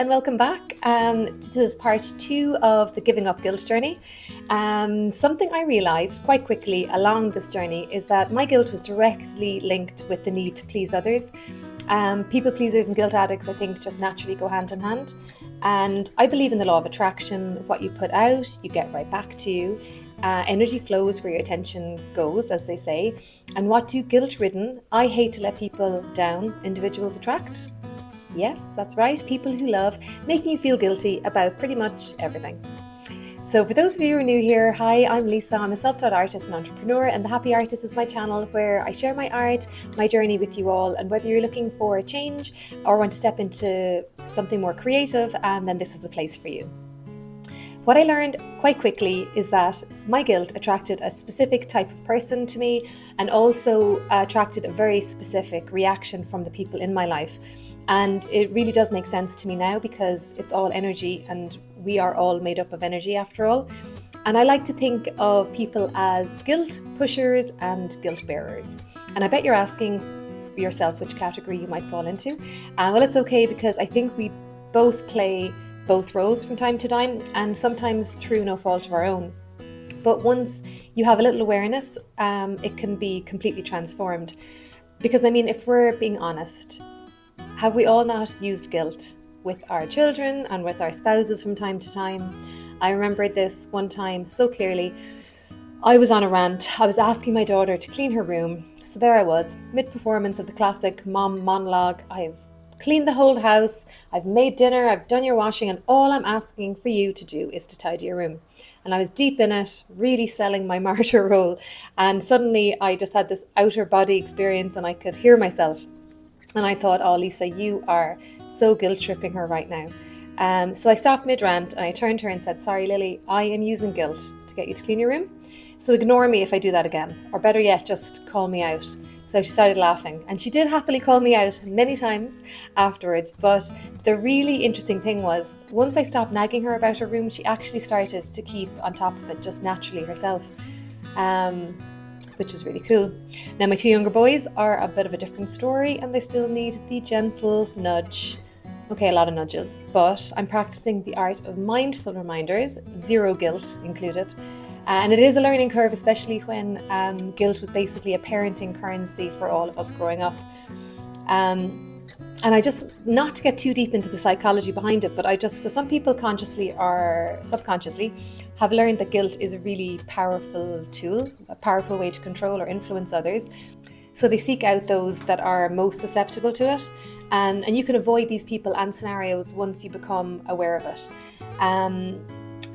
and welcome back. This is part 2 of the giving up guilt journey. Something I realised quite quickly along this journey is that my guilt was directly linked with the need to please others. People pleasers and guilt addicts, I think, just naturally go hand in hand. And I believe in the law of attraction. What you put out, you get right back to you. Energy flows where your attention goes, as they say. And what do guilt-ridden, I hate to let people down individuals attract? Yes, that's right. People who love making you feel guilty about pretty much everything. So for those of you who are new here, hi, I'm Lisa. I'm a self-taught artist and entrepreneur, and The Happy Artist is my channel where I share my art, my journey with you all. And whether you're looking for a change or want to step into something more creative, then this is the place for you. What I learned quite quickly is that my guilt attracted a specific type of person to me and also attracted a very specific reaction from the people in my life. And it really does make sense to me now because it's all energy and we are all made up of energy after all. And I like to think of people as guilt pushers and guilt bearers. And I bet you're asking yourself which category you might fall into. Well, it's okay because I think we both play both roles from time to time and sometimes through no fault of our own. But once you have a little awareness, it can be completely transformed. Because I mean, if we're being honest, have we all not used guilt with our children and with our spouses from time to time? I remember this one time so clearly. I was on a rant. I was asking my daughter to clean her room. So there I was, mid-performance of the classic mom monologue. I've cleaned the whole house, I've made dinner, I've done your washing, and all I'm asking for you to do is to tidy your room. And I was deep in it, really selling my martyr role. And suddenly I just had this outer body experience and I could hear myself. And I thought, oh, Lisa, you are so guilt-tripping her right now. So I stopped mid-rant and I turned to her and said, sorry, Lily, I am using guilt to get you to clean your room. So ignore me if I do that again. Or better yet, just call me out. So she started laughing. And she did happily call me out many times afterwards. But the really interesting thing was, once I stopped nagging her about her room, she actually started to keep on top of it just naturally herself. Which was really cool. Now my 2 younger boys are a bit of a different story and they still need the gentle nudge. Okay, a lot of nudges, but I'm practicing the art of mindful reminders, zero guilt included. And it is a learning curve, especially when guilt was basically a parenting currency for all of us growing up. And I just, not to get too deep into the psychology behind it, but so some people consciously or subconsciously have learned that guilt is a really powerful tool, a powerful way to control or influence others. So they seek out those that are most susceptible to it. And you can avoid these people and scenarios once you become aware of it.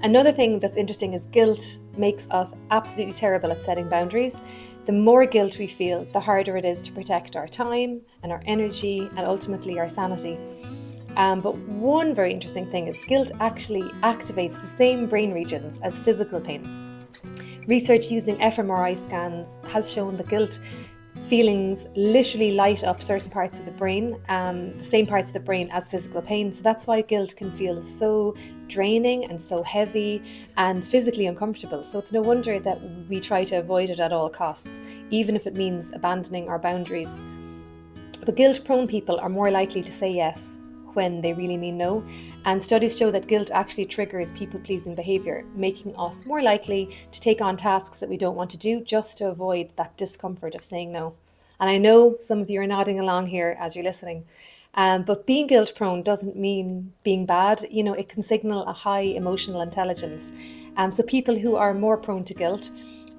Another thing that's interesting is guilt makes us absolutely terrible at setting boundaries. The more guilt we feel, the harder it is to protect our time and our energy and ultimately our sanity. But one very interesting thing is guilt actually activates the same brain regions as physical pain. Research using fMRI scans has shown that guilt feelings literally light up certain parts of the brain, the same parts of the brain as physical pain. So that's why guilt can feel so draining and so heavy and physically uncomfortable. So it's no wonder that we try to avoid it at all costs, even if it means abandoning our boundaries. But guilt-prone people are more likely to say yes when they really mean no. And studies show that guilt actually triggers people-pleasing behaviour, making us more likely to take on tasks that we don't want to do just to avoid that discomfort of saying no. And I know some of you are nodding along here as you're listening. But being guilt-prone doesn't mean being bad. You know, it can signal a high emotional intelligence. So people who are more prone to guilt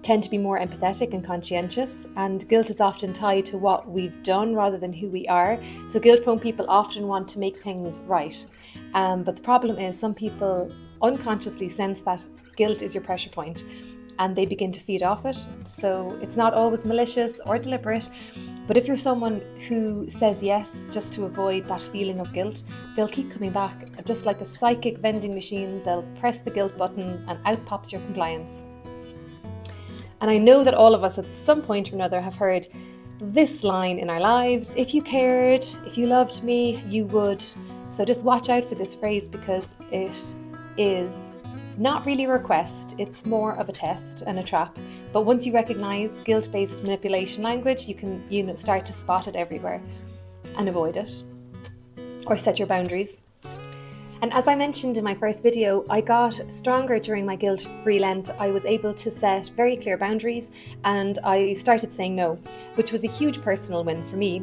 tend to be more empathetic and conscientious, and guilt is often tied to what we've done rather than who we are. So guilt-prone people often want to make things right. But the problem is some people unconsciously sense that guilt is your pressure point and they begin to feed off it. So it's not always malicious or deliberate, but if you're someone who says yes just to avoid that feeling of guilt, they'll keep coming back. Just like a psychic vending machine, they'll press the guilt button and out pops your compliance. And I know that all of us at some point or another have heard this line in our lives: if you cared, if you loved me, you would. So just watch out for this phrase because it is not really a request, it's more of a test and a trap. But once you recognize guilt-based manipulation language, you can start to spot it everywhere and avoid it or set your boundaries. And as I mentioned in my first video, I got stronger during my guilt-free Lent. I was able to set very clear boundaries and I started saying no, which was a huge personal win for me,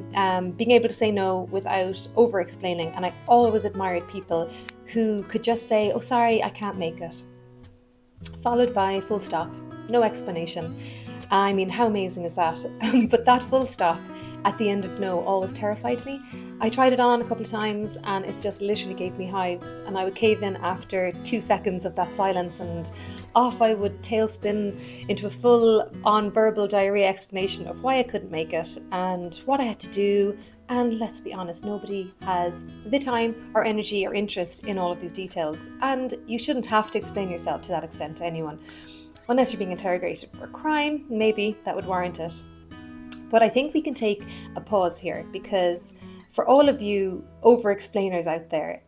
being able to say no without over-explaining. And I always admired people who could just say, oh, sorry, I can't make it, followed by full stop, no explanation. I mean, how amazing is that? But that full stop at the end of no always terrified me. I tried it on a couple of times and it just literally gave me hives, and I would cave in after 2 seconds of that silence and off I would tailspin into a full-on verbal diarrhea explanation of why I couldn't make it and what I had to do. And let's be honest, nobody has the time or energy or interest in all of these details, and you shouldn't have to explain yourself to that extent to anyone. Unless you're being interrogated for a crime, maybe that would warrant it. But I think we can take a pause here, because for all of you over-explainers out there,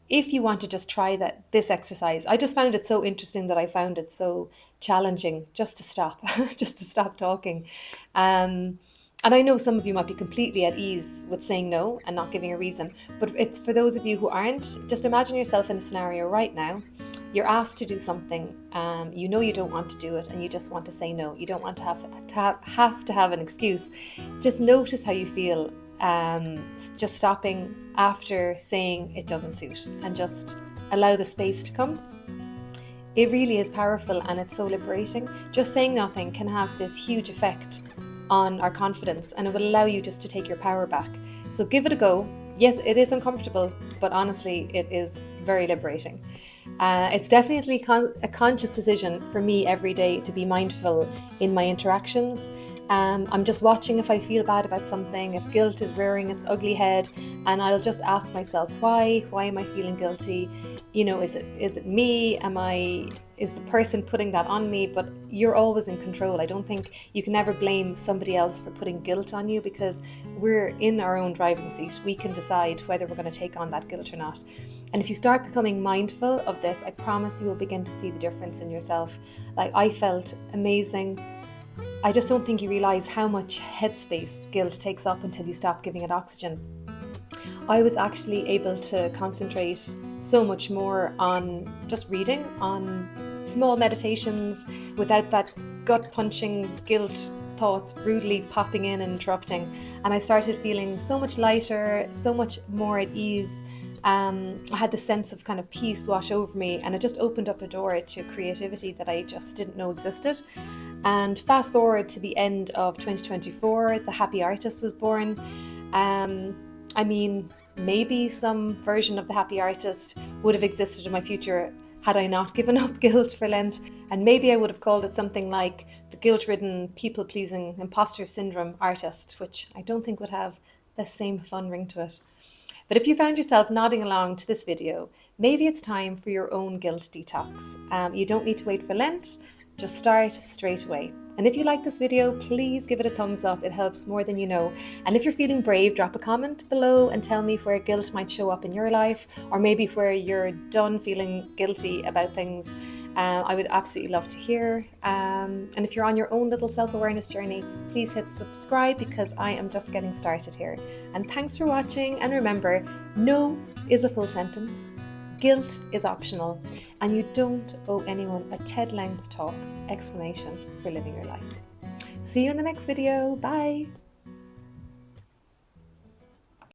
if you want to just try this exercise, I just found it so interesting that I found it so challenging just to stop, just to stop talking. And I know some of you might be completely at ease with saying no and not giving a reason, but it's for those of you who aren't, just imagine yourself in a scenario right now. You're asked to do something, you know you don't want to do it and you just want to say no. You don't want to have an excuse. Just notice how you feel, just stopping after saying it doesn't suit and just allow the space to come. It really is powerful and it's so liberating. Just saying nothing can have this huge effect on our confidence, and it will allow you just to take your power back. So give it a go. Yes, it is uncomfortable, but honestly, it is very liberating. It's definitely a conscious decision for me every day to be mindful in my interactions. I'm just watching if I feel bad about something, if guilt is rearing its ugly head, and I'll just ask myself, why am I feeling guilty? You know, is it me? Is the person putting that on me? But you're always in control. I don't think you can ever blame somebody else for putting guilt on you, because we're in our own driving seat. We can decide whether we're going to take on that guilt or not. And if you start becoming mindful of this, I promise you will begin to see the difference in yourself. Like, I felt amazing. I just don't think you realize how much headspace guilt takes up until you stop giving it oxygen. I was actually able to concentrate so much more on just reading, on small meditations, without that gut-punching guilt thoughts brutally popping in and interrupting. And I started feeling so much lighter, so much more at ease. I had this sense of kind of peace wash over me, and it just opened up a door to creativity that I just didn't know existed. And fast forward to the end of 2024, The Happy Artist was born. I mean, maybe some version of The Happy Artist would have existed in my future had I not given up guilt for Lent. And maybe I would have called it something like the guilt-ridden, people-pleasing, imposter syndrome artist, which I don't think would have the same fun ring to it. But if you found yourself nodding along to this video, maybe it's time for your own guilt detox. You don't need to wait for Lent, just start straight away. And if you like this video, please give it a thumbs up. It helps more than you know. And if you're feeling brave, drop a comment below and tell me where guilt might show up in your life, or maybe where you're done feeling guilty about things. I would absolutely love to hear. And if you're on your own little self-awareness journey, please hit subscribe, because I am just getting started here. And thanks for watching. And remember, no is a full sentence. Guilt is optional, and you don't owe anyone a TED-length talk explanation for living your life. See you in the next video. Bye.